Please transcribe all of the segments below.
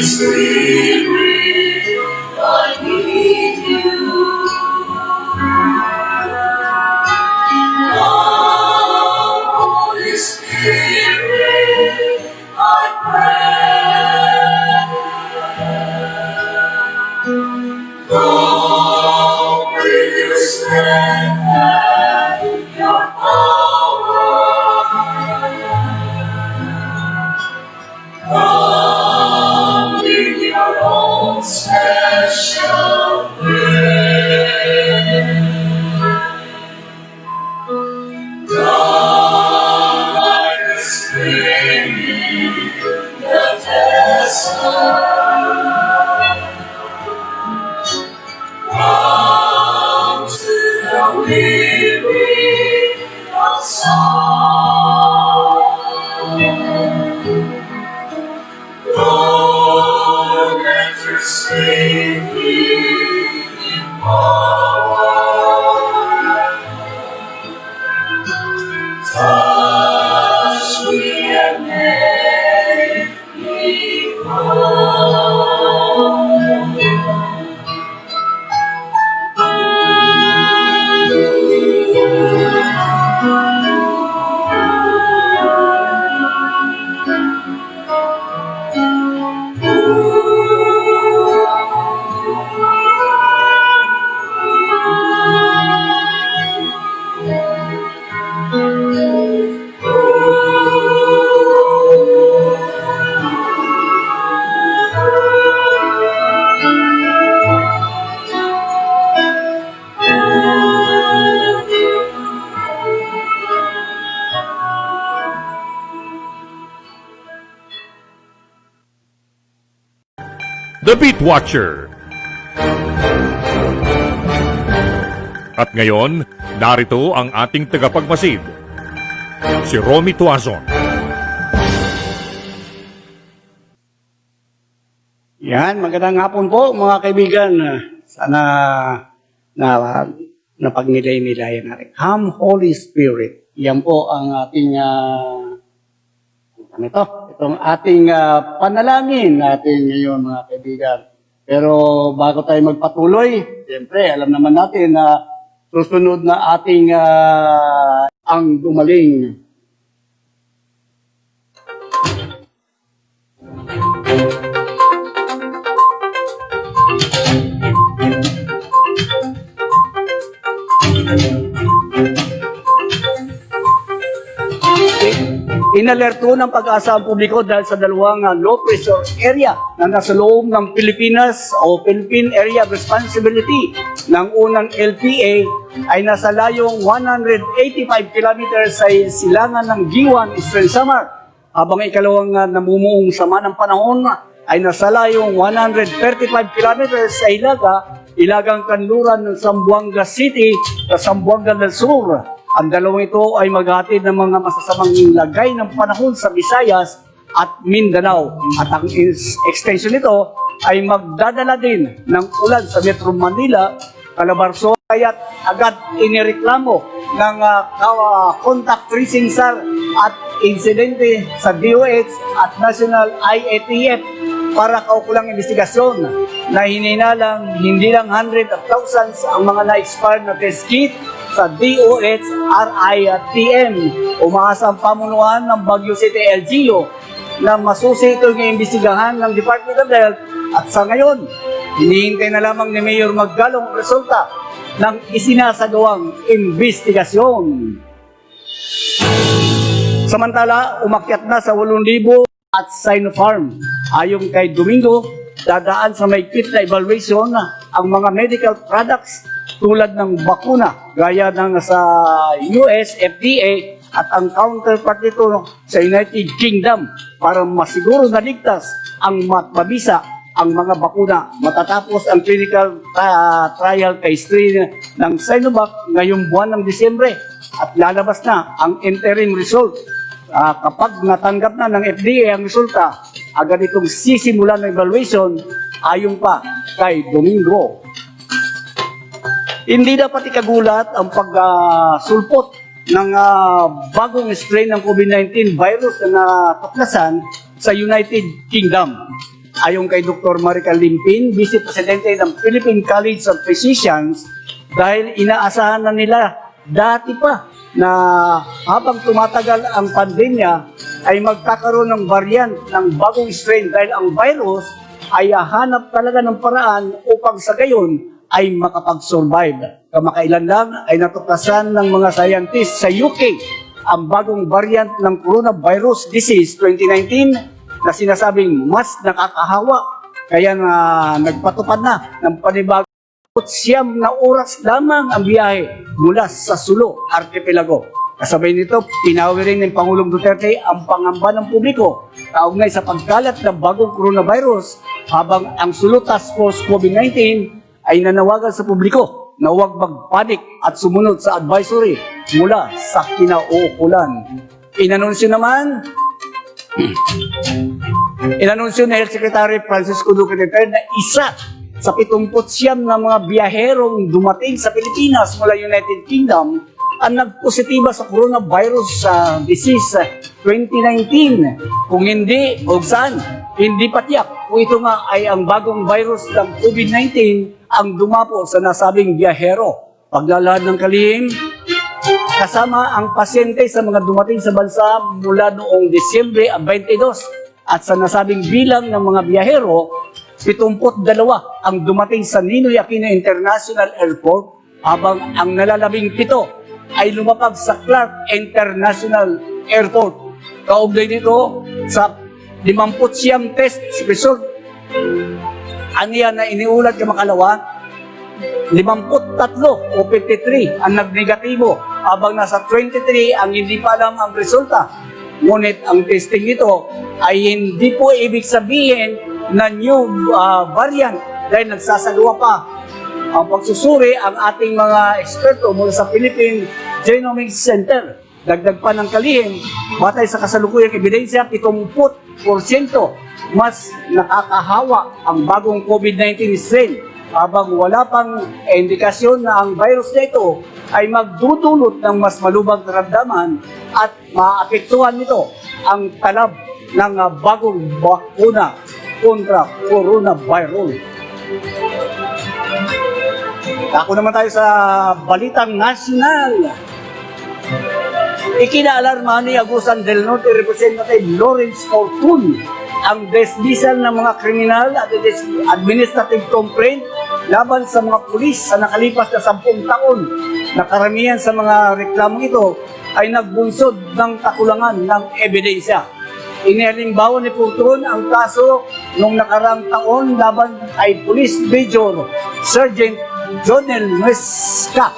Spirit, I need you. Come, Holy Spirit, I pray. Come with your strength and your power. Come with your own special grace. Come like the spring in the desert. Come to the weary of soul. Lord, let your spirit in power. Touch me and make me whole. The Beat Watcher. At ngayon, narito ang ating tagapagmasid, si Romy Tuazon. Yan, magandang hapon po mga kaibigan. Sana napagnilay-nilayan natin. Come Holy Spirit. Yan po ang ating itong ating panalangin natin ngayon mga kaibigan. Pero bago tayo magpatuloy, siyempre alam naman natin na susunod na ating ang gumaling. Inalerto ng Pag-asa ang publiko dahil sa dalawang low pressure area na nasa loob ng Pilipinas o Philippine Area of Responsibility ng unang LPA ay nasa layong 185 kilometers sa silangan ng G1 Eastern Samar, habang ikalawang namumuong sama ng panahon ay nasa layong 135 kilometers sa ilagang kanluran ng Zamboanga City sa Zamboanga del Sur. Ang dalawang ito ay maghatid ng mga masasamang lagay ng panahon sa Visayas at Mindanao. At ang extension nito ay magdadala din ng ulan sa Metro Manila, Calabarzon, kaya't agad inireklamo ng contact tracing SAR at insidente sa DOH at National IATF para kaukulang investigasyon na hininalang hindi lang hundred of thousands ang mga na-expired na test kit sa DOH RITM. Umaasa ang pamunuan ng Baguio City LGU na masusi ito ng imbestigahan ng Department of Health at sa ngayon, hinihintay na lamang ni Mayor Maggalong ang resulta ng isinasagawang investigasyon. Samantala, umakyat na sa 8,000 at Sinopharm. Ayon kay Domingo, dadaan sa mahigpit na evaluation ang mga medical products tulad ng bakuna gaya ng sa US FDA at ang counterpart nito sa United Kingdom para masiguro na ligtas ang mabisa ang mga bakuna matatapos ang clinical trial kay strain ng Sinovac ngayong buwan ng Disyembre at lalabas na ang interim result. Kapag natanggap na ng FDA ang resulta, agad itong sisimulan ng evaluation ayon pa kay Domingo. Hindi dapat ikagulat ang pagsulpot ng bagong strain ng COVID-19 virus na natuklasan sa United Kingdom. ayon kay Dr. Marica Limpin, Vice Presidente ng Philippine College of Physicians, dahil inaasahan na nila dati pa na habang tumatagal ang pandemya ay magkakaroon ng variant ng bagong strain dahil ang virus ay hahanap talaga ng paraan upang sa gayon ay makapag-survive. Kamakailan lang ay natuklasan ng mga scientists sa UK ang bagong variant ng coronavirus disease 2019 na sinasabing mas nakakahawa, kaya na nagpatupad na ng panibagong 9 na oras lamang ang biyahe mula sa Sulu, Archipelago. Kasabay nito, pinawi rin ng Pangulong Duterte ang pangamba ng publiko kaugnay sa pagkalat ng bagong coronavirus, habang ang Sulu Task Force COVID-19 ay nanawagan sa publiko na huwag magpanik at sumunod sa advisory mula sa kinauukulan. Inanunsyo ni Health Secretary Francisco Duque III na isa sa 79 na mga biyaherong dumating sa Pilipinas mula United Kingdom ang nagpositiba sa coronavirus disease 2019. Kung hindi, o saan, hindi patiyak kung ito nga ay ang bagong virus ng COVID-19 ang dumapo sa nasabing biyahero. Paglalahad ng kalihim, kasama ang pasyente sa mga dumating sa bansa mula noong Disyembre 22 at sa nasabing bilang ng mga biyahero, 72 ang dumating sa Ninoy Aquino International Airport, habang ang nalalabing 7 ay lumapag sa Clark International Airport. Kaugnay nito sa 50 test result, aniya na iniulat ka makalawa, 53 o 53 ang nagnegatibo, habang nasa 23 ang hindi pa alam ang resulta. Ngunit ang testing nito ay hindi po ibig sabihin na new variant, dahil nagsasagawa pa ang pagsusuri ang ating mga eksperto mula sa Philippine Genomics Center. Dagdag pa ng kalihim, batay sa kasalukuyang ebidensya, 70% mas nakakahawa ang bagong COVID-19 strain, habang wala pang indikasyon na ang virus na ito ay magdudulot ng mas malubhang karamdaman at maapektuhan nito ang talab ng bagong bakuna kontra coronavirus. Ako naman tayo sa balitang nasyonal. Ikinaalarma ni Agusan del Norte Representative Lawrence Fortun ang dismissal ng mga kriminal at administrative complaint laban sa mga pulis sa nakalipas na 10 taon, na karamihan sa mga reklamong ito ay nagbunsod ng kakulangan ng ebidensya. Inihalimbawa ni Fortun ang kaso noong nakarang taon laban ay Police Major Sergeant Jonel Nuesca,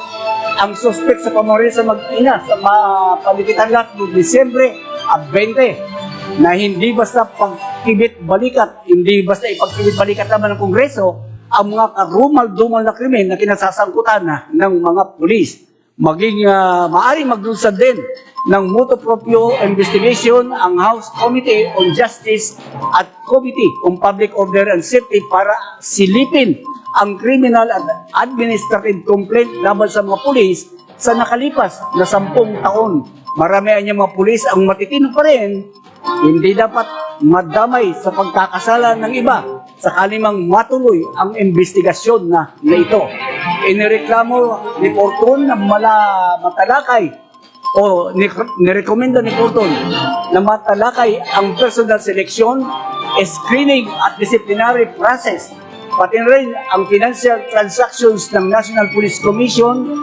ang suspect sa pamoril sa mag-ina sa palikitan lahat noong Disyembre 20, na hindi basta pagkibit-balikat, hindi basta ipagkibit-balikat naman ng Kongreso ang mga karumal-dumal na krimen na kinasasangkutan ng mga pulis. Maging maaaring maglunsad din ng motu proprio investigation ang House Committee on Justice at Committee on Public Order and Safety para silipin ang criminal at administrative complaint laban sa mga pulis sa nakalipas na 10 taon. Marami ang mga pulis ang matitino pa rin, hindi dapat madamay sa pagkakasala ng iba sakali mang matuloy ang investigasyon na ito. Inireklamo ni Fortun na matalakay o nirekomenda ni Fortun na matalakay ang personal selection, screening at disciplinary process, pati rin ang financial transactions ng National Police Commission,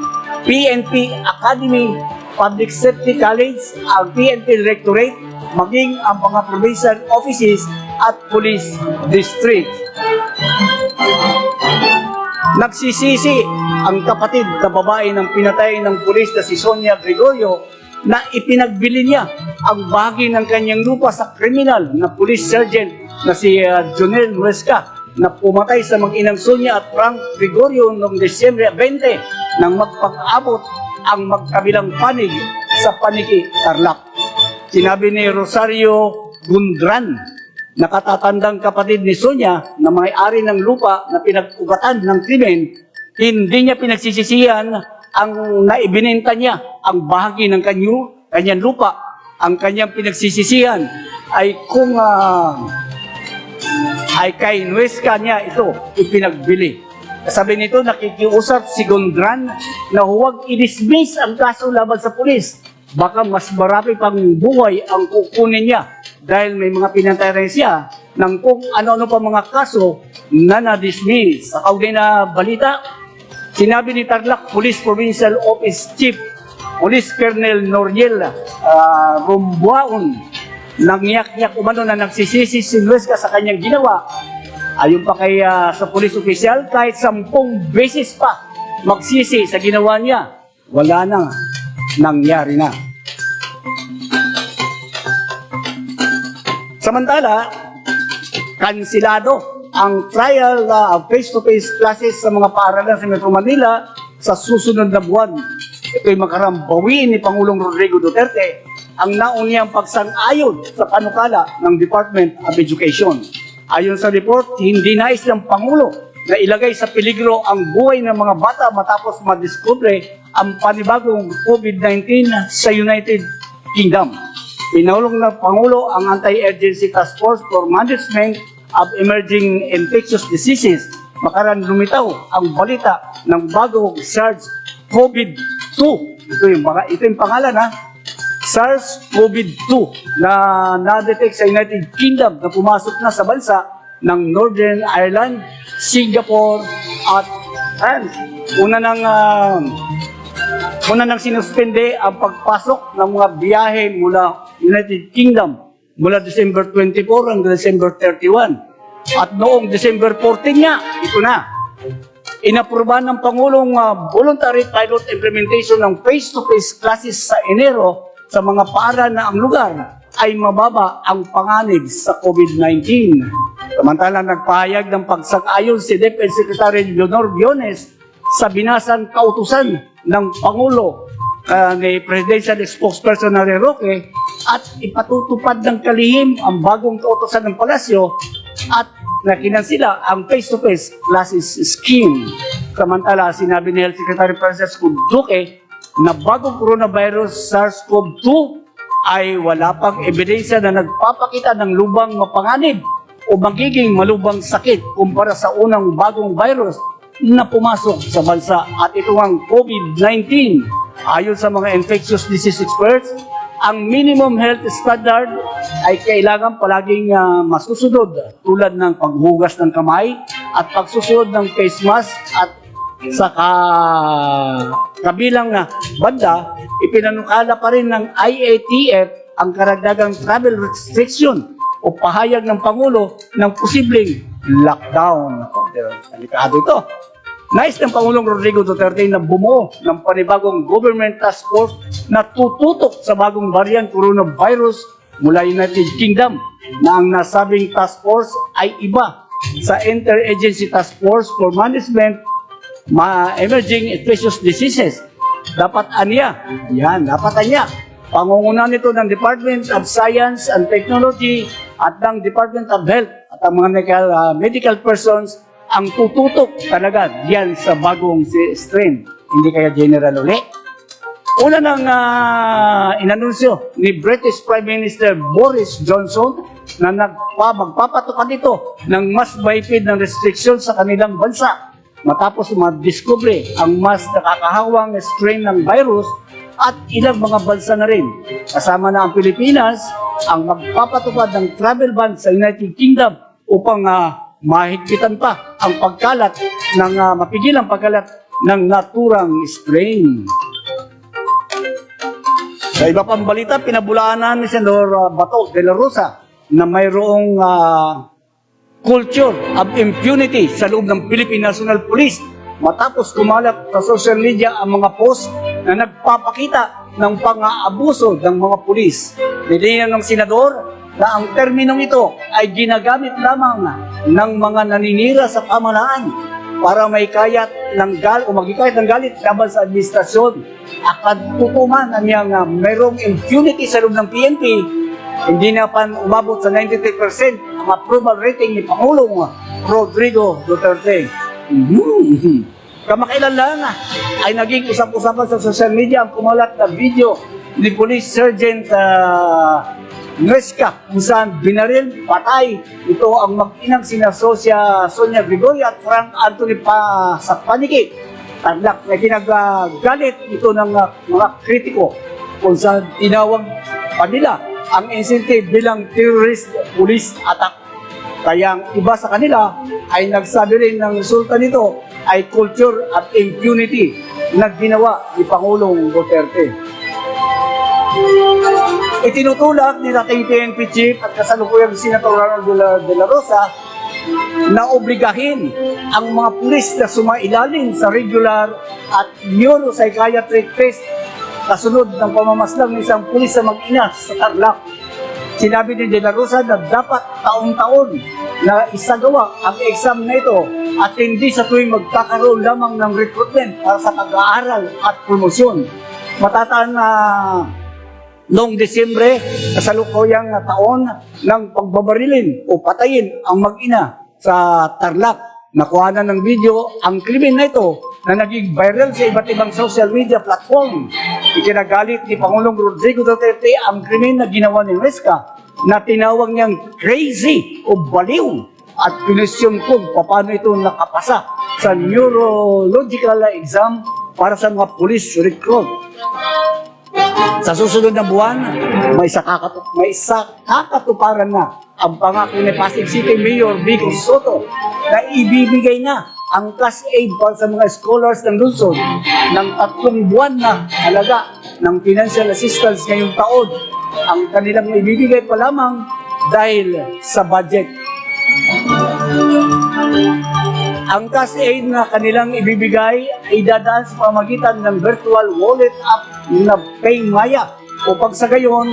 PNP Academy, Public Safety College, ang PNP Directorate, maging ang mga provincial offices at police district. Nagsisisi ang kapatid na babae ng pinatay ng pulis na si Sonia Gregorio na ipinagbili niya ang bahagi ng kanyang lupa sa kriminal na police sergeant na si Jonel Nuesca, na pumatay sa mag-inang Sonia at Frank Gregorio noong Disyembre 20 nang magpag-abot ang magkabilang panig sa Paniki, Tarlac. Sinabi ni Rosario Gundran, nakatatandang kapatid ni Sonia na may-ari ng lupa na pinag-ugatan ng krimen, hindi niya pinagsisisihan ang naibinenta niya ang bahagi ng kanyang lupa. Ang kanyang pinagsisisihan ay kung ay kay Nuesca niya ito ipinagbili. Sabi nito, nakikiusap si Gondran na huwag i-dismiss ang kaso laban sa pulis. Baka mas marami pang buhay ang kukunin niya dahil may mga pinantayan siya ng kung ano-ano pa mga kaso na na-dismiss. Sa kaugnay na balita, sinabi ni Tarlac Police Provincial Office Chief Police Colonel Noriel Rombuaon, nangyak-yak umano na nagsisisi si Nuesca sa kanyang ginawa. Ayon pa kay sa police official, kahit 10 beses pa magsisi sa ginawa niya, wala na, nangyari na. Samantala, kansilado ang trial face-to-face classes sa mga paaralan sa Metro Manila sa susunod na buwan. Ito'y makarambawiin ni Pangulong Rodrigo Duterte ang nauniyang pagsang-ayon sa panukala ng Department of Education. Ayon sa report, hindi nais ng Pangulo na ilagay sa peligro ang buhay ng mga bata matapos madiskubre ang panibagong COVID-19 sa United Kingdom. Pinahulog ng Pangulo ang Anti-Emergency Task Force for Management of Emerging Infectious Diseases. Makaran lumitaw ang balita ng bagong SARS-CoV-2. Ito yung pangalan SARS-CoV-2 na na-detect sa United Kingdom na pumasok na sa bansa ng Northern Ireland, Singapore at France. Una nang sinuspende ang pagpasok ng mga biyahe mula United Kingdom mula December 24 hanggang December 31. At noong December 14 nga, ito na, inaprubahan ng Pangulong voluntary pilot implementation ng face-to-face classes sa Enero sa mga paaralan na ang lugar ay mababa ang panganib sa COVID-19. Samantala, nagpahayag ng pagsang-ayon si DepEd Secretary Leonor Biones sa binasang kautusan ng Pangulo ni Presidential Spokesperson na Roque at ipatutupad ng kalihim ang bagong kautusan ng Palasyo at nakinansila ang face-to-face classes scheme. Samantala, sinabi ni Health Secretary Francisco Duque na bagong coronavirus SARS-CoV-2 ay wala pang ebidensya na nagpapakita ng lubang mapanganib o magiging malubang sakit kumpara sa unang bagong virus na pumasok sa bansa. At ito ang COVID-19. Ayon sa mga infectious disease experts, ang minimum health standard ay kailangan palaging masusunod tulad ng paghugas ng kamay at pagsusunod ng face mask at sa kabilang banda, ipinanukala pa rin ng IATF ang karagdagang travel restriction o pahayag ng Pangulo ng posibleng lockdown. Delikado ito. Nais ng Pangulong Rodrigo Duterte na bumuo ng panibagong government task force na tututok sa bagong variant coronavirus mula United Kingdom na ang nasabing task force ay iba sa Interagency Task Force for Management Emerging Infectious Diseases. Dapat anya, pangungunahan nito ng Department of Science and Technology at ng Department of Health at ang mga medical persons ang tututok talaga diyan sa bagong strain. Hindi kaya general uli. Una nang inanunsyo ni British Prime Minister Boris Johnson na magpapatupad ito ng mas mahigpit ng restriction sa kanilang bansa matapos madiskubre ang mas nakakahawang strain ng virus at ilang mga bansa na rin. Kasama na ang Pilipinas ang magpapatupad ng travel ban sa United Kingdom upang mahigpitan pa ang pagkalat ng mapigilang pagkalat ng naturang strain. Sa iba pang balita, pinabulaanan ni Senador Bato de la Rosa na mayroong culture of impunity sa loob ng Philippine National Police matapos kumalat sa social media ang mga post na nagpapakita ng pang-aabuso ng mga pulis. Nilinaw ng senador na ang terminong ito ay ginagamit lamang ng mga naninira sa pamahalaan para may kayat ng magikayat ng galit laban sa administrasyon. Akad tutuman na niyang mayroong impunity sa loob ng PNP, hindi na pa umabot sa 93% ang approval rating ni Pangulong Rodrigo Duterte. Kamakailan lang ay naging usap-usapan sa social media ang kumalat na video ni Police Sergeant Nuesca, kung saan binaril, patay. Ito ang mag-inang sina Sonia Gregorio at Frank Anthony sa paniki. Tarlac na kinagalit ito ng mga kritiko kung saan tinawag pa nila ang insidente bilang terrorist police attack. Kaya ang iba sa kanila ay nagsabi rin ng resulta nito ay culture at impunity na ginawa ni Pangulong Duterte. Itinutulak ni dating PNP Chief at kasalukuyang Senator Ronald de la Rosa na obligahin ang mga pulis na sumailalim sa regular at neuropsychiatric test kasunod ng pamamaslang ng isang pulis sa mag-ina sa Tarlac. Sinabi ni De La Rosa na dapat taon-taon na isagawa ang exam na ito at hindi sa tuwing magkakaroon lamang ng recruitment para sa pag-aaral at promosyon. Matataan na noong Desyembre, kasalukuyang taon ng pagbabarilin o patayin ang mag-ina sa Tarlac. Nakuha na ng video ang krimen na ito na naging viral sa iba't ibang social media platform. Ikinagalit ni Pangulong Rodrigo Duterte ang krimen na ginawa ni Nuesca na tinawag niyang crazy o baliw at pinisyon kung paano ito nakapasa sa neurological exam para sa mga police recruit. Sa susunod na buwan, may kakatuparan na ang pangako ni Pasig City Mayor Vico Soto na ibibigay na ang cash aid para sa mga scholars ng lungsod ng 3 buwan na halaga ng financial assistance ngayong taon. Ang kanilang ibibigay pa lamang dahil sa budget. Ang cash aid na kanilang ibibigay ay dadaan sa pamagitan ng virtual wallet app na PayMaya upang sa gayon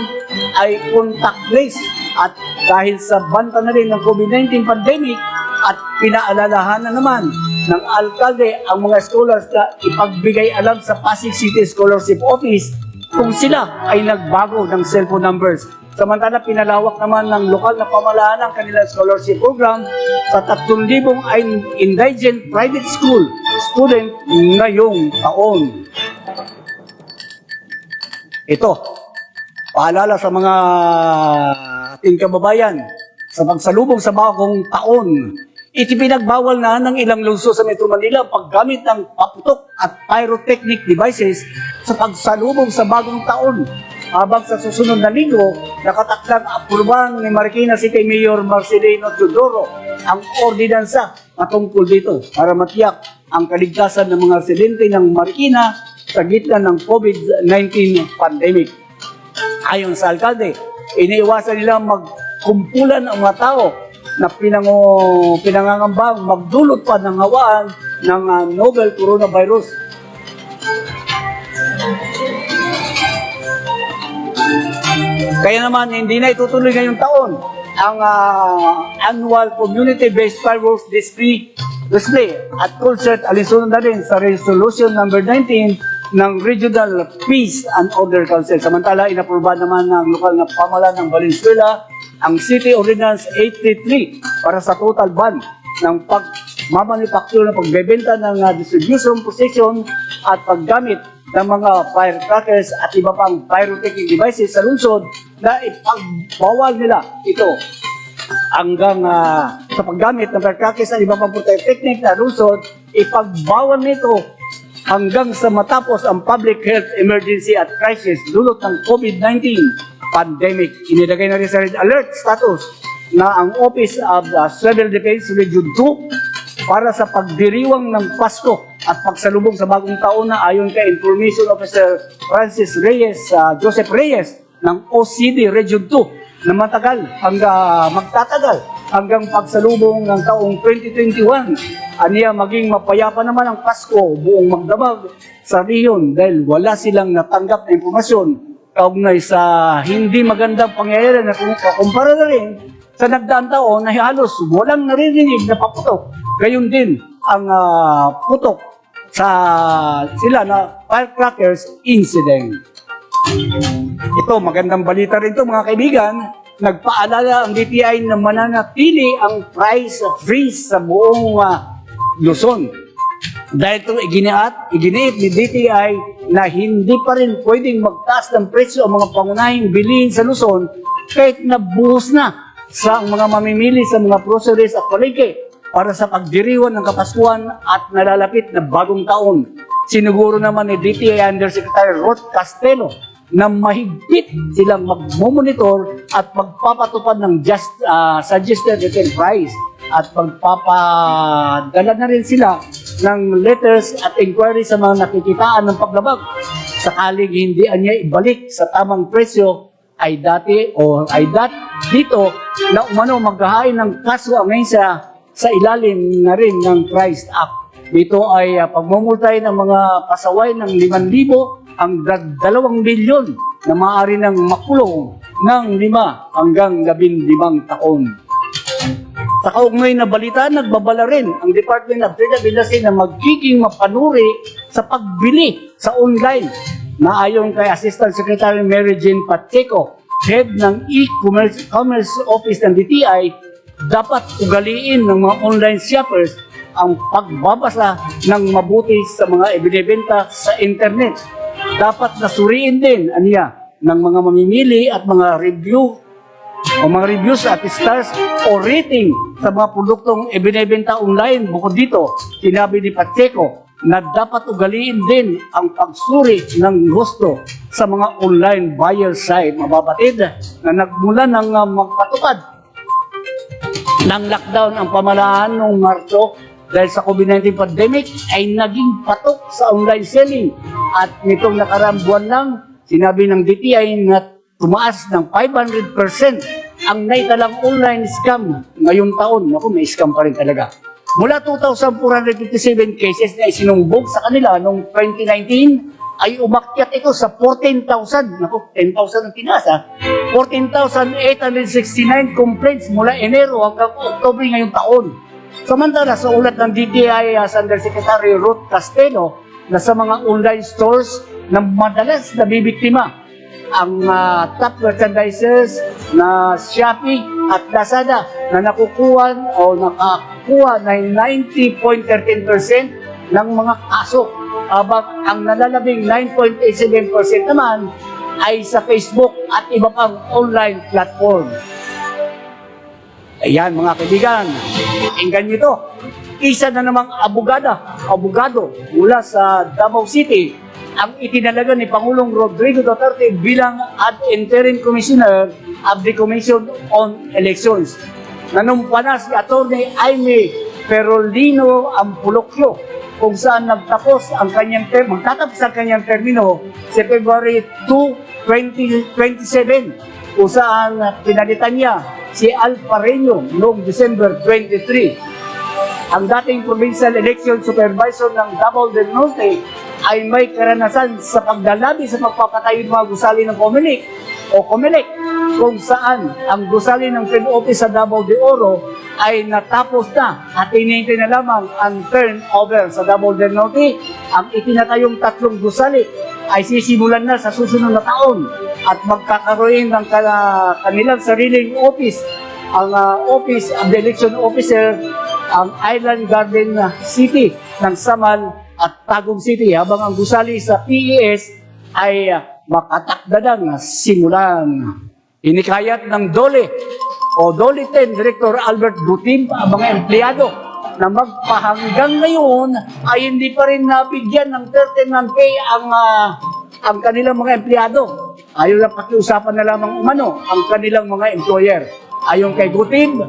ay contactless at dahil sa banta na rin ng COVID-19 pandemic at pinaalalahan na naman ng alkalde ang mga scholars na ipagbigay alam sa Pasig City Scholarship Office kung sila ay nagbago ng cellphone numbers. Samantala, pinalawak naman ng lokal na pamahalaan ang kanilang scholarship program sa 3,000 indigent private school student ngayong taon. Ito, paalala sa mga ating kababayan sa pagsalubong sa bagong taon. Itipinagbawal na ng ilang lungsod sa Metro Manila ang paggamit ng paputok at pyrotechnic devices sa pagsalubong sa bagong taon. Habang sa susunod na linggo, nakatakdang aprubahan ni Marikina City Mayor Marcelino Teodoro ang ordinansa patungkol dito para matiyak ang kaligtasan ng mga residente ng Marikina sa gitna ng COVID-19 pandemic. Ayon sa alkalde, iniiwasan nila magkumpulan ang mga tao na pinangangambang magdulot pa ng hawaan ng novel coronavirus. Kaya naman, hindi na itutuloy ngayong taon ang annual community-based fireworks display at concert alinsunod na rin sa Resolution number 19 ng Regional Peace and Order Council. Samantala, inaprubahan naman ng lokal na pamahalaan ng Valenzuela ang City Ordinance 833 para sa total ban ng pagmamanufacture na pagbebenta ng distribution, possession at paggamit ng mga firecrackers at iba pang pyrotechnic devices sa lungsod na ipagbawal nila ito hanggang sa paggamit ng firecrackers at iba pang pyrotechnic na lungsod, ipagbawal nito hanggang sa matapos ang public health emergency at crisis dulot ng COVID-19 pandemic. Inilagay na rin sa red alert status na ang Office of Civil Defense Region 2 para sa pagdiriwang ng Pasko at pagsalubong sa bagong taon na ayon kay Information Officer Francis Reyes, Joseph Reyes ng OCD Region 2 na magtatagal hanggang pagsalubong ng taong 2021. Aniya maging mapayapa naman ang Pasko buong magdamag sa rehiyon dahil wala silang natanggap na impormasyon kaugnay sa hindi magandang pangyayari na kumpara na rin sa nagdaang taon na halos walang naririnig na paputok. Gayon din ang putok sa sila na firecrackers incident. Ito, magandang balita rin ito mga kaibigan. Nagpaalala ang DTI na mananatili ang price freeze sa buong Luzon. Dahil ito iginiit ni DTI na hindi pa rin pwedeng magtaas ng presyo ang mga pangunahing bilihin sa Luzon kahit nabuhos na sa mga mamimili sa mga groceries at palengke para sa pagdiriwang ng Kapaskuhan at nalalapit na bagong taon. Siniguro naman ni DTI Undersecretary Ruth Castelo na mahigpit silang magmomonitor at magpapatupad ng suggested retail price at magpapadala na rin sila ng letters at inquiry sa mga nakikitaan ng paglabag. Sakaling hindi niya ibalik sa tamang presyo ay dito na umano maghahain ng kaso ang ngayon sa ilalim na rin ng Price Act. Dito ay pagmumultay ng mga pasaway ng 5,000 hanggang 2 milyon na maaari ng makulong ng 5 hanggang 15 taon. Sa kaugnay na balita, nagbabala rin ang Department of Trade and Industry na magiging mapanuri sa pagbili sa online na ayon kay Assistant Secretary Mary Jane Pacheco, head ng e-commerce office ng DTI, dapat ugaliin ng mga online shoppers ang pagbabasa ng mabuti sa mga ibinebenta sa internet. Dapat nasuriin din ng mga mamimili at mga reviews at stars o rating sa mga produktong ibinebenta online. Bukod dito, sinabi ni Pacheco na dapat ugaliin din ang pagsuri ng gusto sa mga online buyer site. Mababatid na nagmula ng magpatupad ng lockdown ang pamahalaan noong Marso dahil sa COVID-19 pandemic ay naging patok sa online selling at nitong nakaraang buwan lang sinabi ng DTI na tumaas ng 500% ang naitalang online scam ngayong taon. Naku, may scam pa rin talaga. Mula 2,457 cases na isinumbog sa kanila noong 2019 ay umakyat ito sa 14,000. Naku, 10,000 ang tinaas 14,869 complaints mula Enero hanggang Oktubre ngayong taon. Samantala, sa ulat ng DTI Undersecretary Ruth Castelo na sa mga online stores na madalas nabibiktima ang top merchandisers na Shopee at Lazada na nakakuha ng 90.13% ng mga kaso, habang ang nalalabing 9.87% naman ay sa Facebook at iba pang online platform. Ayan mga kaibigan, pakinggan nyo ito. Isa na namang abogado mula sa Davao City ang itinalaga ni Pangulong Rodrigo Duterte bilang ad interim commissioner of the Commission on Elections. Nanumpana si Atty. Jaime Perolino Ampulocchio kung saan magtatapos ang kanyang termino sa February 2, 2027 kung saan pinalitan niya si Al Pareño noong December 23. Ang dating Provincial Election Supervisor ng Davao del Norte ay may karanasan sa pagdalabi sa pagpapatayo ng mga gusali ng Comelec kung saan ang gusali ng Field Office sa Davao de Oro ay natapos na at hinihintay na lamang ang turnover sa Davao del Norte. Ang itinatayong 3 gusali ay sisimulan na sa susunod na taon at magkakaroon ng kanilang sariling office. Ang Office of the Election Officer, ang Island Garden City ng Samal at Tagum City, habang ang gusali sa PES ay makatakdadang simulan. Inikayat ng DOLE 10 Director Albert Butim ang mga empleyado na magpahanggang ngayon ay hindi pa rin nabigyan ng 13-month pay ang kanilang mga empleyado. Ayaw na pakiusapan na lamang umano ang kanilang mga employer. Ayon kay Butim,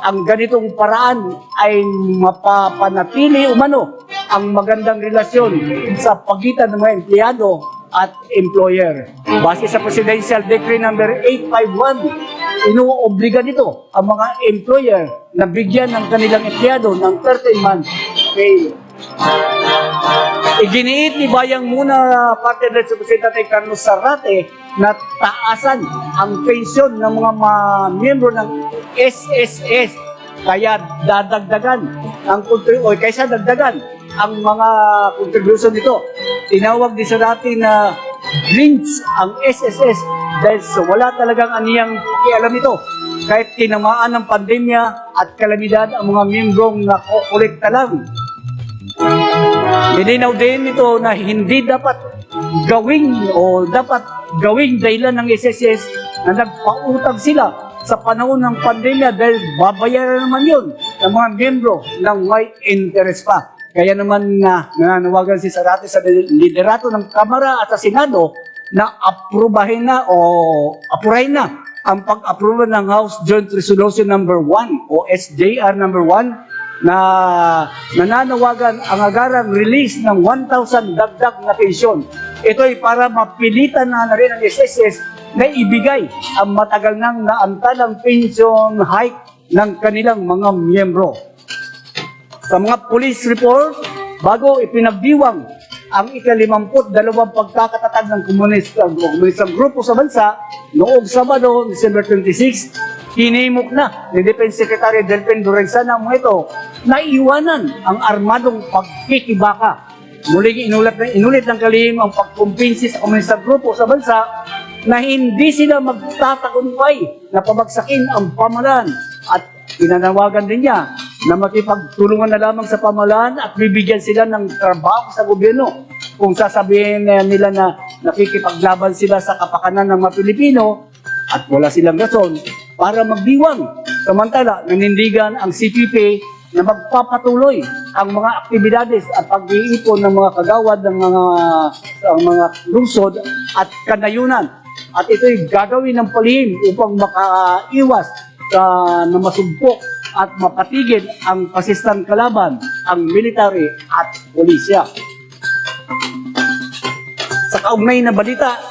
ang ganitong paraan ay mapapanatili umano ang magandang relasyon sa pagitan ng mga empleyado at employer. Base sa Presidential Decree number 851, inuobliga nito ang mga employer na bigyan ng kanilang empleyado ng 13-month pay. Iginiit ni Bayang Muna Party Representative Carlos Zarate na taasan ang pensyon ng mga miyembro ng SSS, kaya dagdagan ang mga contribution nito. Tinawag ni Zarate na lynch ang SSS dahil wala talagang aniyang pakialam ito. Kahit tinamaan ng pandemya at kalamidad ang mga miyembrong nakokolekta lang. Nilinaw din ito na hindi dapat gawing dahilan ng SSS na nagpautang sila sa panahon ng pandemya dahil babayaran naman yun ng mga miyembro ng may interest pa. Kaya naman nananawagan si Zarate sa liderato ng Kamara at sa Senado na aprubahin na o apurahin na ang pag-approve ng House Joint Resolution number 1 o SJR number 1 na nananawagan ang agarang release ng 1,000 dagdag na pensyon. Ito ay para mapilitan na rin ang SSS na ibigay ang matagal nang naantalang pension hike ng kanilang mga miyembro. Sa mga police report, bago ipinagdiwang ang ika-52 pagkakatatag ng komunistang grupo sa bansa, noong Sabado, December 26, hinimok na ni Defense Secretary Delfin Lorenzana ang mga ito na iwanan ang armadong pagkikibaka. Muling inulit ng kalihim ang pagkumpinsi sa komunistang grupo sa bansa na hindi sila magtatagumpay na pabagsakin ang pamahalaan at pinanawagan din niya na makipagtulungan na lamang sa pamahalaan at bibigyan sila ng trabaho sa gobyerno. Kung sasabihin nila na nakikipaglaban sila sa kapakanan ng mga Pilipino at wala silang rason para magdiwang. Samantala, nanindigan ang CPP na magpapatuloy ang mga aktibidades at pag-iipon ng mga kagawad ng mga lungsod at kanayunan. At ito'y gagawin ng palihim upang makaiwas na masumpok at mapatigil ang pasistang kalaban, ang military at pulisya. Sa kaugnay na balita,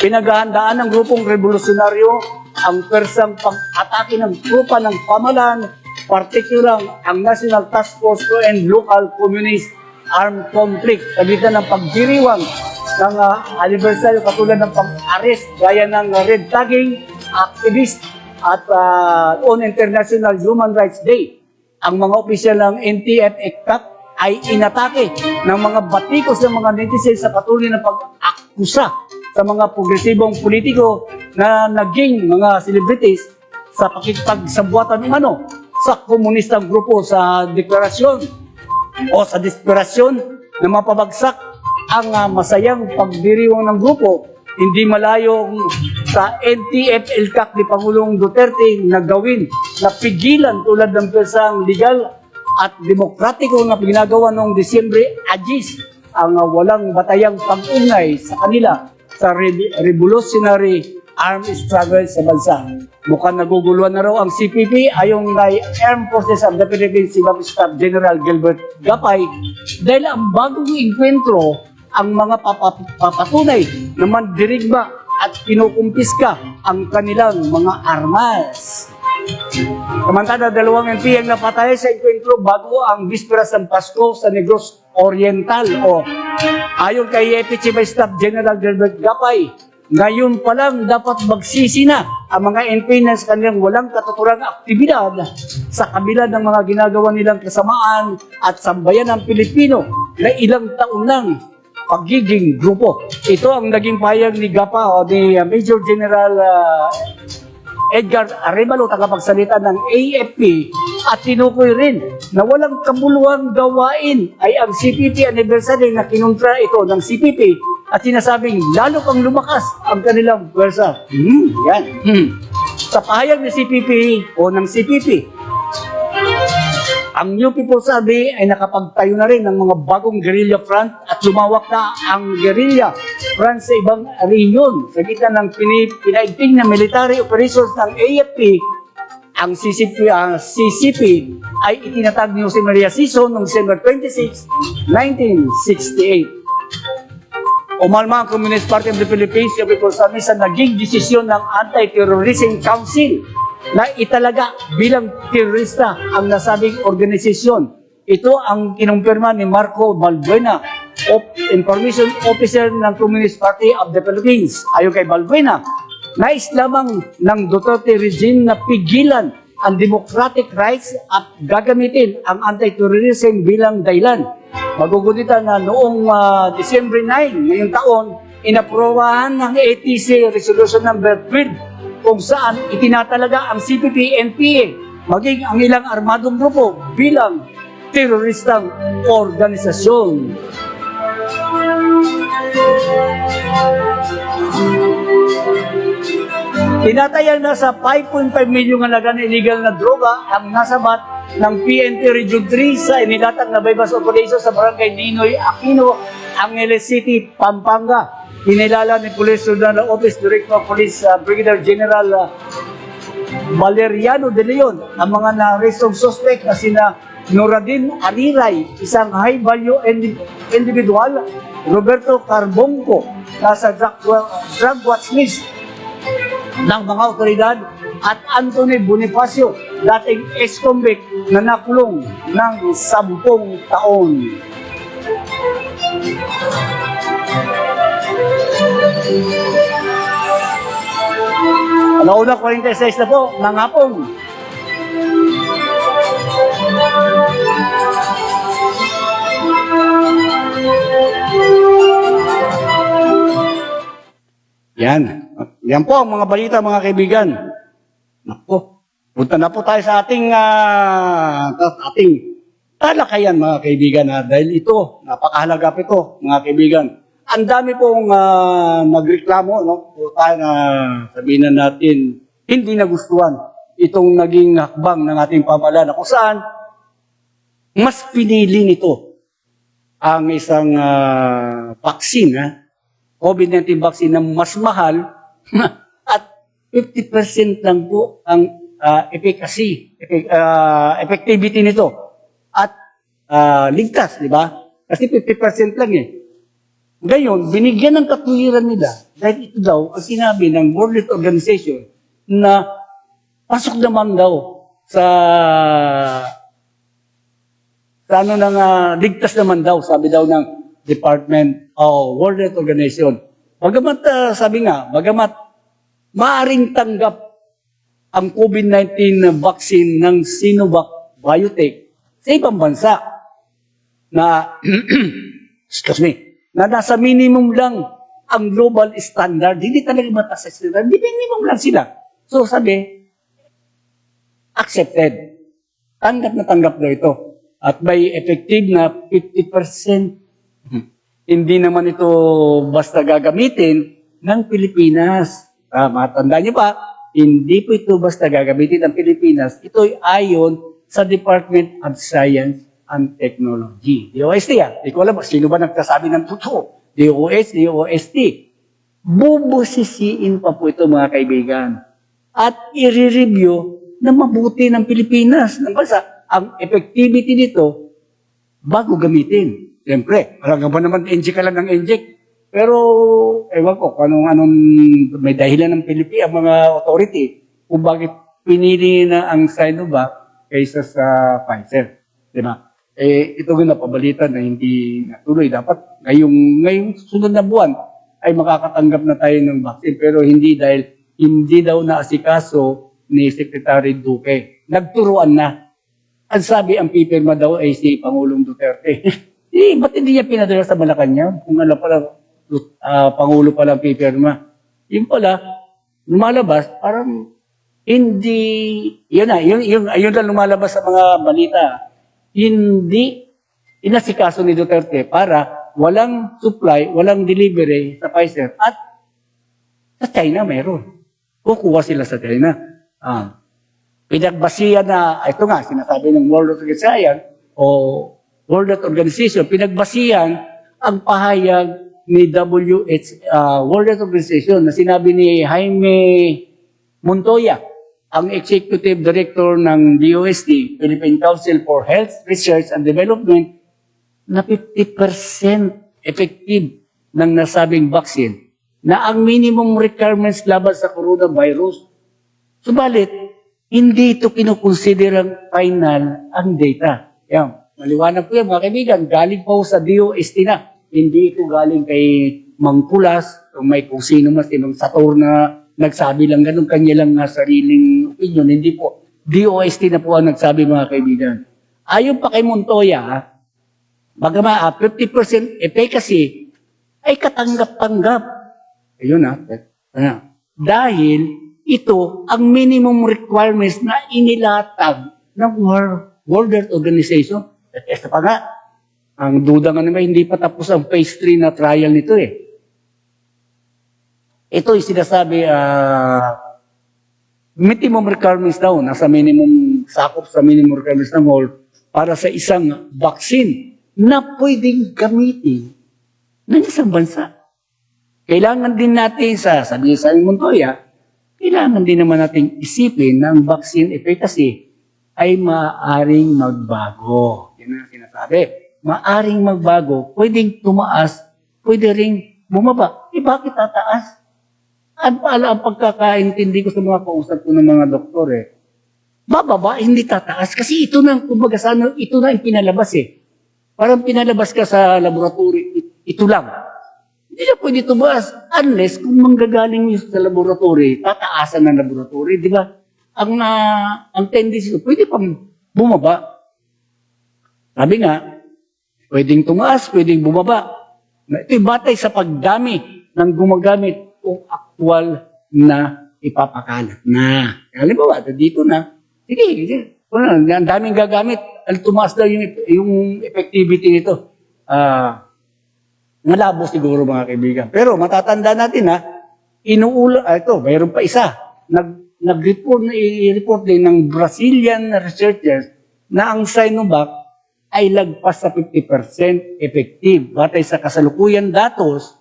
pinaghahandaan ng grupong revolusyonaryo ang persang pag-atake ng trupa ng pamahalaan, partikular ang National Task Force to End Local Communist Armed Conflict sa gitna ng pagdiriwang ng anibersaryo katulad ng pag-arrest gaya ng red tagging, activist at on International Human Rights Day. Ang mga opisyal ng NTF-ECTAC ay inatake ng mga batikos ng mga netizens sa patuloy na pag-akusa sa mga progresibong politiko na naging mga celebrities sa pakikipagsabuatan umano sa komunistang grupo sa deklarasyon o sa desperasyon na mapabagsak ang masayang pagdiriwang ng grupo. Hindi malayo sa NTF-ELCAC ni Pangulong Duterte na gawin na pigilan tulad ng persang legal at demokratiko na ginagawa noong Disyembre Agis ang walang batayang pag-ungay sa kanila sa revolutionary armed struggle sa bansa. Mukhang naguguluhan na raw ang CPP ayon kay Armed Forces of the Philippines Chief of Staff General Gilbert Gapay dahil ang bagong enkwentro ang mga papatunay na mandirigma at kinukumpiska ang kanilang mga armas. Samantala, 2 NPA ang napatay sa enkwentro bago ang bisperas ng Pasko sa Negros Oriental o ayon kay EPI Chief of Staff General Gilbert Gapay, ngayon pa lang dapat magsisi na ang mga NPA sa kanilang walang katuturang aktibidad sa kabila ng mga ginagawa nilang kasamaan at sambayan ng Pilipino na ilang taon lang pagiging grupo. Ito ang naging pahayag ni Gapa o ni Major General Edgar Arevalo, tagapagsalita ng AFP, at tinukoy rin na walang kabuluhang gawain ay ang CPP anniversary na kinontra ito ng CPP at sinasabing lalo pang lumakas ang kanilang pwersa. Yan. Sa pahayag ni CPP o ng CPP, ang New People's Army ay nakapagtayo na rin ng mga bagong guerrilla front at lumawak na ang guerrilla front sa ibang rehiyon. Sa gitna ng pinaigting na military operations ng AFP, ang CCP ay itinatag ni Jose Maria Sison noong December 26, 1968. Umalma ang Communist Party of the Philippines, yung People's Army, sa naging desisyon ng Anti-Terrorism Council na italaga bilang terorista ang nasabing organisasyon. Ito ang kinumpirma ni Marco Balbuena, Information Officer ng Communist Party of the Philippines. Ayon kay Balbuena, nais lamang ng Duterte regime na pigilan ang democratic rights at gagamitin ang anti-terrorism bilang dahilan. Magugulitan na noong December 9, ngayong taon, inaprobahan ng ATC Resolution number 12 kung saan itinatalaga ang CPP-NPA maging ang ilang armadong grupo bilang teroristang organisasyon. Tinatayang nasa 5.5 milyon halaga na illegal na droga ang nasabat ng PNP Region 3 sa inilatag na bypass operation sa Barangay Ninoy Aquino, Angeles City, Pampanga. Kinilala ni Police Regional Office Director of Police Brigadier General Valeriano De Leon ang mga na-arrestong suspect na sina Nuradin Aliray, isang high-value individual, Roberto Carbonco, nasa drug watch list ng mga otoridad, at Anthony Bonifacio, dating ex-convict na nakulong ng 10 taon. Alauna 46 na po ng hapon. Yan po ang mga balita, mga kaibigan. Nako, punta na po tayo sa ating talakayan, mga kaibigan, dahil ito, napakahalaga po ito, mga kaibigan. Ang dami pong nagreklamo, no? O tayo na sabihin na natin, hindi nagustuhan itong naging hakbang ng ating pamahalaan na kung saan mas pinili nito ang isang vaccine, COVID-19 vaccine na mas mahal at 50% lang po ang effectivity nito at ligtas, di ba? Kasi 50% lang eh. Ngayon, binigyan ng katuwiran nila dahil ito daw ang sinabi ng World Health Organization na pasok naman daw sa ligtas naman daw, sabi daw ng Department o World Health Organization. Bagamat, sabi nga, bagamat maaring tanggap ang COVID-19 vaccine ng Sinovac Biotech sa ibang bansa na, excuse me, na nasa minimum lang ang global standard, hindi talaga mataas sa standard, hindi minimum lang sila. So sabi, accepted. Tanggap na tanggap daw ito. At may effective na 50%. Hindi naman ito basta gagamitin ng Pilipinas. Matandaan niyo pa, hindi po ito basta gagamitin ng Pilipinas. Ito ay ayon sa Department of Science and Technology. DOST yan. Hindi ko alam, sino ba nagsasabi ng totoo? DOS, DOST. Bubusisiin pa po ito, mga kaibigan. At i-review na mabuti ng Pilipinas, ng bansa, ang effectivity nito bago gamitin. Siyempre, parang ba naman inject ka lang ng inject. Pero, ewan ko, anong may dahilan ng Pilipinas, ang mga authority, kung bakit pinili na ang Sinovac kaysa sa Pfizer. Diba? Ito yung napabalita na hindi natuloy. Dapat ngayong sunod na buwan ay makakatanggap na tayo ng vaccine. Pero hindi dahil hindi daw naasikaso ni Secretary Duque. Nagturuan na. Ang sabi, ang pipirma daw ay si Pangulong Duterte. Ba't hindi niya pinadala sa Malacanang? Kung ano pala, Pangulo pala ang pipirma. Yung pala, lumalabas, parang hindi, yun lang lumalabas sa mga balita. Hindi inasikaso ni Duterte para walang supply, walang delivery sa Pfizer. At sa China meron. Kukuha sila sa China. Pinagbasihan na, ito nga, sinasabi ng World Health Organization o World Health Organization, pinagbasihan ang pahayag ni World Health Organization na sinabi ni Jaime Montoya, ang Executive Director ng DOST, Philippine Council for Health, Research and Development, na 50% effective ng nasabing vaccine na ang minimum requirements laban sa coronavirus. Subalit, hindi ito kinukonsiderang final ang data. Yan. Maliwanag po yan, mga kaibigan. Galing po sa DOST na. Hindi ito galing kay Mang Kulas, o may kung sino mas, sinong Sator na nagsabi lang ganun, kanya lang na sariling opinion. Hindi po. DOST na po ang nagsabi, mga kaibigan. Ayon pa kay Montoya, bagaman 50% efficacy ay katanggap-tanggap. Ayun dahil ito ang minimum requirements na inilatag ng World Health Organization. Ito pa nga, ang duda nga naman, hindi pa tapos ang phase 3 na trial nito eh. ito yung sinasabi, minimum requirements daw, nasa minimum, sakop sa minimum requirements ng all para sa isang vaccine na pwedeng gamitin ng isang bansa. Kailangan din natin, sabi sa Montoya, kailangan din naman natin isipin na ang vaccine efficacy ay maaaring magbago. Yan ang sinasabi. Maaaring magbago, pwedeng tumaas, pwede ring bumaba. Bakit tataas? At pala ang pagkakaintindi ko sa mga kausap ko ng mga doktor bababa, hindi tataas. Kasi ito na, kumbaga sana, ito na yung pinalabas Parang pinalabas ka sa laboratory, ito lang. Hindi na pwede tumaas unless kung manggagaling nyo sa laboratory, tataasan ng laboratory, di ba? Ang tendency, pwede pang bumaba. Sabi nga, pwedeng tumaas, pwedeng bumaba. Ito'y batay sa pagdami ng gumagamit o aktual na ipapakalat na. Halimbawa, dito na, sige, ang daming gagamit, tumaas daw yung effectivity nito. Malabo siguro mga kaibigan. Pero matatanda natin ito, mayroon pa isa. I-report din ng Brazilian researchers na ang Sinovac ay lagpas sa 50% effective batay sa kasalukuyan datos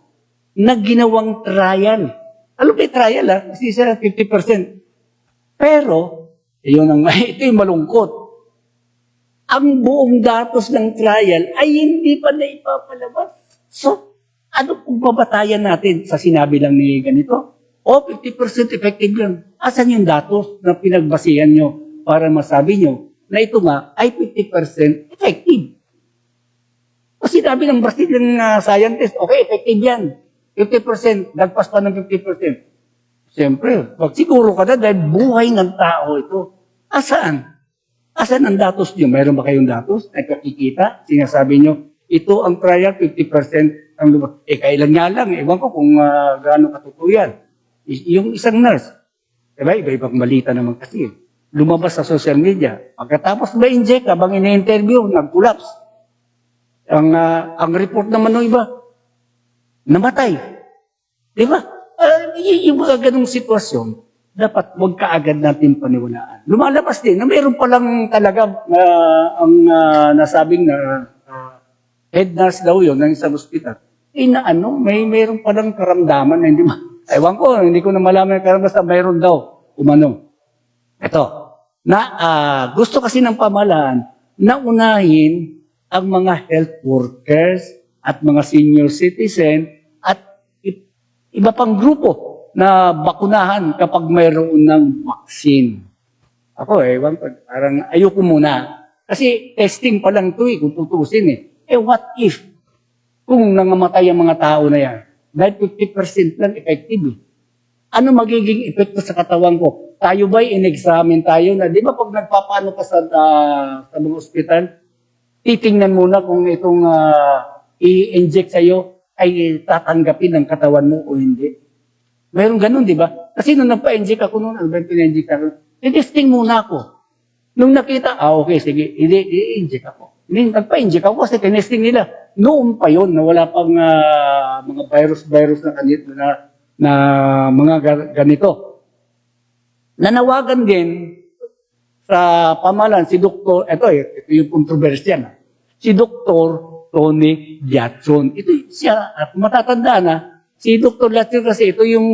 na ginawang trial. Alam ba trial kasi isa 50%. Pero, ito yung malungkot. Ang buong datos ng trial ay hindi pa na ipapalabas. So, ano kung babatayan natin sa sinabi lang ni ganito? 50% effective yan. Asan yung datos na pinagbasihan nyo para masabi nyo na ito nga ay 50% effective? Kasi sinabi ng Brazilian scientist, okay, effective yan. 50%, lagpas pa ng 50%. Siyempre, pag siguro ka na dahil buhay ng tao ito, asaan? Asan ang datos nyo? Mayroon ba kayong datos? Nagkakikita? Sinasabi nyo, ito ang trial, 50% ang lumabas. Kailan nga lang, ewan ko kung gaano katotoo yan. Yung isang nurse, diba, iba-ibang balita naman kasi. Lumabas sa social media. Pagkatapos ba-inject, habang ina-interview, nag-collapse. Ang report naman ng iba, namatay. Diba? Yung mga ganong sitwasyon, dapat huwag kaagad natin paniwalaan. Lumalabas din na mayroon palang talaga nasabing na head nurse daw yun ng isang ospital. Mayroon palang karamdaman na hindi ewan ko, hindi ko na malaman yung karamdaman, mayroon daw umano. Ito, gusto kasi ng pamahalaan na unahin ang mga health workers at mga senior citizen at iba pang grupo na bakunahan kapag mayroon ng vaccine. Ako parang ayoko muna. Kasi testing pa lang ito kung tutusin what if kung nangamatay ang mga tao na yan? Dahil 50% lang effective Ano magiging epekto sa katawan ko? Tayo ba'y in-examine tayo na, di ba pag nagpapaano ka sa mga ospital, titingnan muna kung itong i-inject sa'yo ay tatanggapin ng katawan mo o hindi. Mayroon ganun, di ba? Kasi nung nagpa-inject ako noon, pina-inject ako, i-testing muna ako. Nung nakita, okay, sige, i-inject ako. Nagpa-inject ako kasi tinesting nila. Noon pa yun, na wala pang mga virus na mga ganito. Nanawagan din sa pamahalaan si Dr. Ito yung controversial. Si Dr. Tony Diatson. Ito siya, matatanda na, si Dr. Diatson kasi ito yung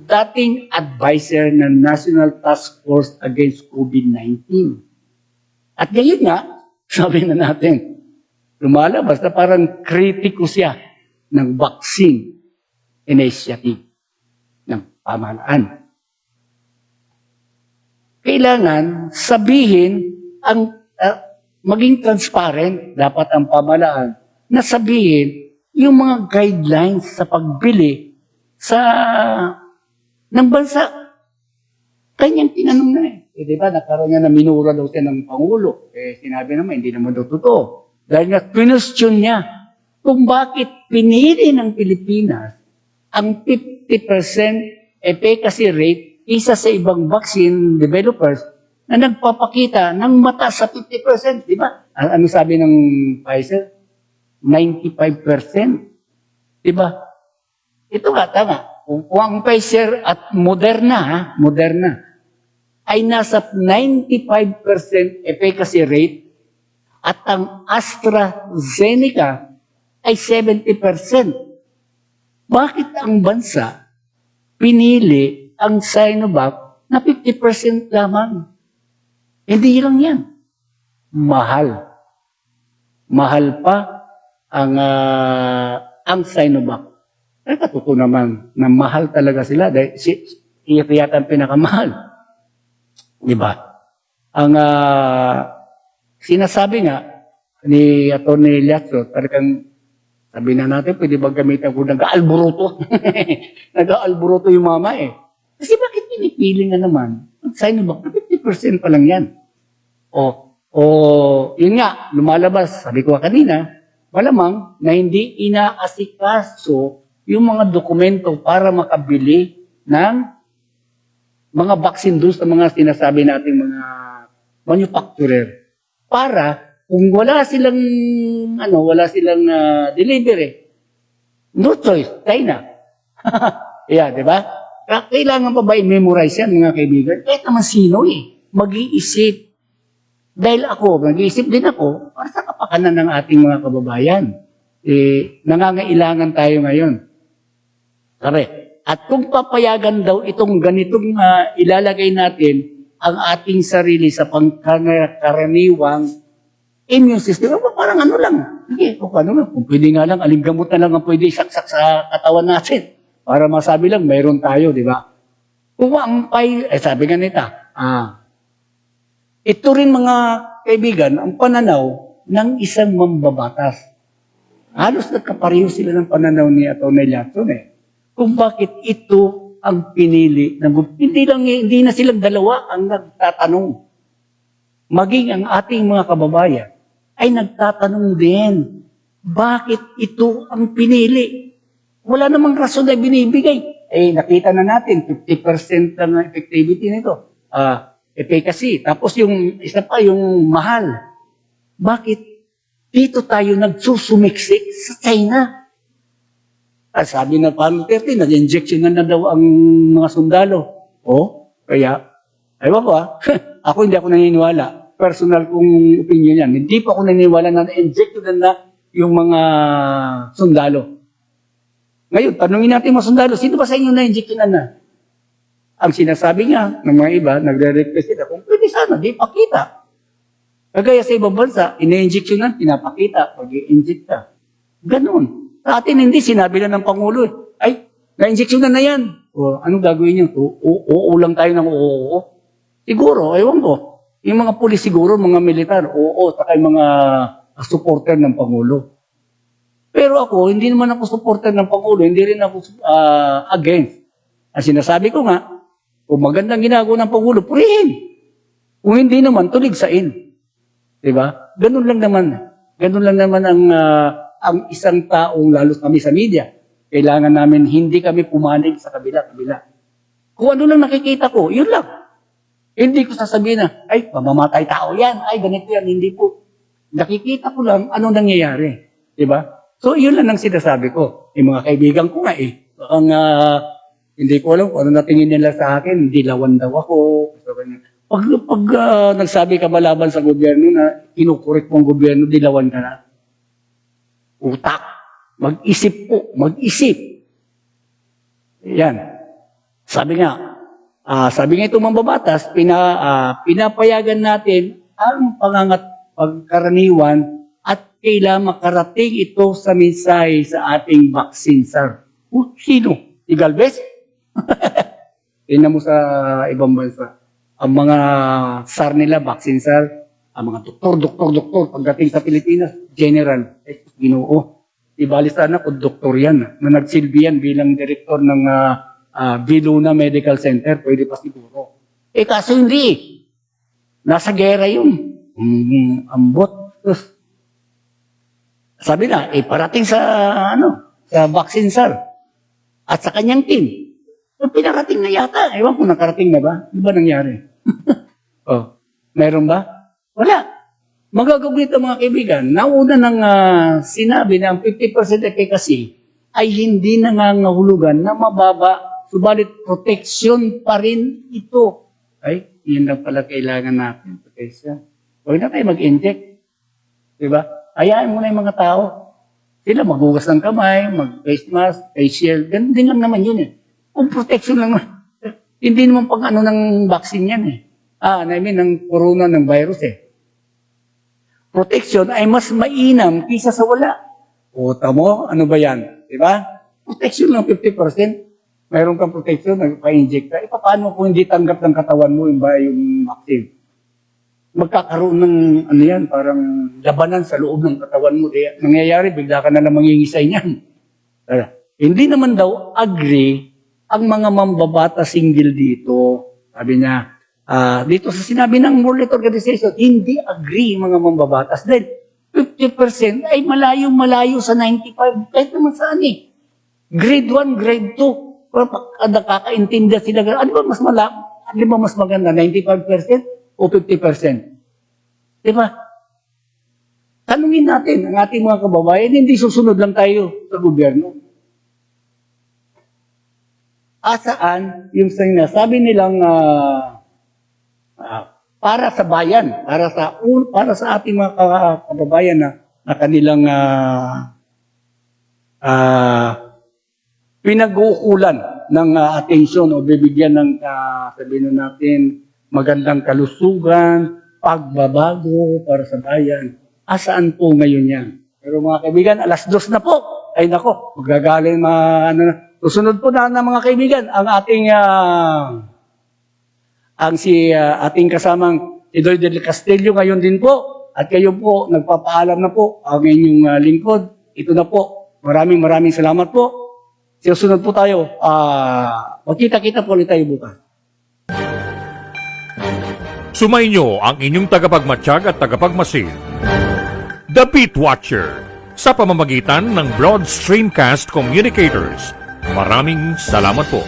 dating advisor ng National Task Force Against COVID-19. At ngayon nga, sabi na natin, lumalabas na parang kritiko siya ng vaccine initiative ng pamahalaan. Kailangan sabihin maging transparent dapat ang pamahalaan na sabihin yung mga guidelines sa pagbili ng bansa. Kanyang tinanong na di ba, nakaroon niya na minura daw siya ng Pangulo. Sinabi naman, hindi naman daw totoo. Dahil nga, question niya kung bakit pinili ng Pilipinas ang 50% efficacy rate isa sa ibang vaccine developers na nagpapakita ng mataas sa 50%. Di ba? Ano sabi ng Pfizer? 95%. Di ba? Ito nga, tama. kung ang Pfizer at Moderna ay nasa 95% efficacy rate at ang AstraZeneca ay 70%. Bakit ang bansa pinili ang Sinovac na 50% lamang? Hindi lang yan. Mahal. Mahal pa ang Sinovac. Ay katuko naman na mahal talaga sila dahil yata ang pinakamahal. Di ba? Ang sinasabi nga ni Atty. Liazo, talagang sabi na natin, pwede ba gamitin ko nag-aalburuto? Nag-aalburuto yung mama eh. Kasi bakit pinipili nga naman? Ang Sinovac, 50% pa lang yan. Yun nga, lumalabas, sabi ko kanina, malamang na hindi inaasikaso yung mga dokumento para makabili ng mga vaccine doon sa mga sinasabi nating mga manufacturer. Para kung wala silang delivery, no choice, China. Yeah, di ba? Kailangan pa ba i-memorize yan, mga kaibigan? Kahit naman sino mag-iisip. Dahil nag-iisip din ako, para sa kapakanan ng ating mga kababayan. Nangangailangan tayo ngayon. Correct. At kung papayagan daw itong ganitong ilalagay natin ang ating sarili sa pangkaraniwang immune system, parang ano lang. Sige, kung pwede nga lang, aling-gamot na lang ang pwede saksak sa katawan natin. Para masabi lang, mayroon tayo, di ba? Kung sabi nga nita, ito rin mga kaibigan, ang pananaw ng isang mambabatas. Halos nagkapareho sila ng pananaw ni Atty. Liazo kung bakit ito ang pinili. Hindi na silang dalawa ang nagtatanong. Maging ang ating mga kababayan ay nagtatanong din, bakit ito ang pinili? Wala namang rason na binibigay. Nakita na natin, 50% lang ang effectivity nito. Efficacy. Tapos yung isa pa, yung mahal. Bakit dito tayo nagsusumiksik sa China? Sabi na parang 30, nag-injection na daw ang mga sundalo. Kaya, ewan ko hindi ako naniniwala. Personal kong opinion yan. Hindi pa ako naniniwala na na-injection na yung mga sundalo. Ngayon, tanungin natin mga sundalo, sino ba sa inyo na-injection na? Ang sinasabi nga ng mga iba, nagre-request sila, kung pwede sana, di pakita. Kagaya sa ibang bansa, ina-injection na, pinapakita, pag-i-inject ka. Ganun. Sa atin, hindi, sinabi na ng Pangulo, ay, na-injection na yan. Anong gagawin niyo? Oo lang tayo ng oo. Siguro, ewan ko. Yung mga pulis siguro, mga militar, saka yung mga supporter ng Pangulo. Pero ako, hindi naman ako supporter ng Pangulo, hindi rin ako against. Ang sinasabi ko nga, kung magandang ginagawa ng Pangulo, purihin. Kung hindi naman, tuligsain. Diba? Ganun lang naman ang isang taong, lalo kami sa media. Kailangan namin, hindi kami pumanig sa kabila. Kung ano lang nakikita ko, yun lang. Hindi ko sasabihin na, ay, mamamatay tao yan, ay, ganito yan, hindi po. Nakikita ko lang anong nangyayari. Diba? So, yun lang ang sinasabi ko. Yung mga kaibigan ko nga hindi ko alam kung ano natingin nila sa akin, dilawan daw ako. Pag nagsabi ka ba laban sa gobyerno na kinukurik mo ang gobyerno, dilawan ka na. Utak. Mag-isip po. Mag-isip. Yan. Sabi nga itong mambabatas, pinapayagan natin ang pagkaraniwan at kailangan makarating ito sa mensahe sa ating vaccine, sir. Sino? Si Galvez? Tingnan mo sa ibang bansa. Ang mga SAR nila, vaccine SAR, ang mga doktor, pagdating sa Pilipinas, general, Ginoo. Ibali sana kung doktor yan, na nagsilbi yan bilang direktor ng Viluna Medical Center, pwede pa siguro. Kaso hindi. Nasa gera yun. Ambot. Sabi na, parating sa vaccine SAR. At sa kanyang team. Pinarating na yata. Ewan ko, nakarating na ba? Ano ba nangyari? Meron ba? Wala. Magagawin ito mga kaibigan. Nauna nang sinabi na ang 50% efficacy ay hindi nangangahulugan na mababa, subalit protection pa rin ito. Ay, yun lang pala kailangan natin. Protection. Huwag na tayo mag-inject. Diba? Hayaan mo na yung mga tao. Sila maghugas ng kamay, mag-face mask, face shield. Ganun din lang naman yun eh. Kung protection lang. Hindi naman pang ano ng vaccine yan eh. I mean, ng corona, ng virus eh. Protection ay mas mainam kaysa sa wala. Puta mo, ano ba yan? Diba? Protection lang 50%. Mayroon kang protection, nagpa-inject ka. Paano kung hindi tanggap ng katawan mo yung vaccine? Magkakaroon ng ano yan, parang labanan sa loob ng katawan mo. Nangyayari, bigla ka na lang mangingisay niyan. Hindi naman daw agree ang mga mambabata single dito. Sabi niya, dito sa sinabi ng World Health Organization, hindi agree yung mga mambabatas dahil 50% ay malayo-malayo sa 95. Kahit naman saan eh. Grade 1, grade 2. Pero nakakaintindi sila. Ano ba mas maganda? 95% o 50%? Diba? Tanungin natin ang ating mga kababayan, hindi susunod lang tayo sa gobyerno. Saan yung sinasabi nilang para sa bayan, para sa ating mga kababayan na kanilang pinag-uukulan ng atensyon o bibigyan ng sabihin natin magandang kalusugan, pagbabago para sa bayan. Saan po ngayon yan? Pero mga kaibigan, 2:00 na po. Ay nako, magagaling susunod po na mga kaibigan ang ating ating kasamang si Doy del Castillo ngayon din po. At kayo po, nagpapaalam na po ang inyong lingkod. Ito na po. Maraming salamat po. Susunod po tayo. Magkita-kita po ulit tayo bukas. Sumainyo ang inyong tagapagmatsyag at tagapagmasid, The Beat Watcher, sa pamamagitan ng Broad Streamcast Communicators. Maraming salamat po.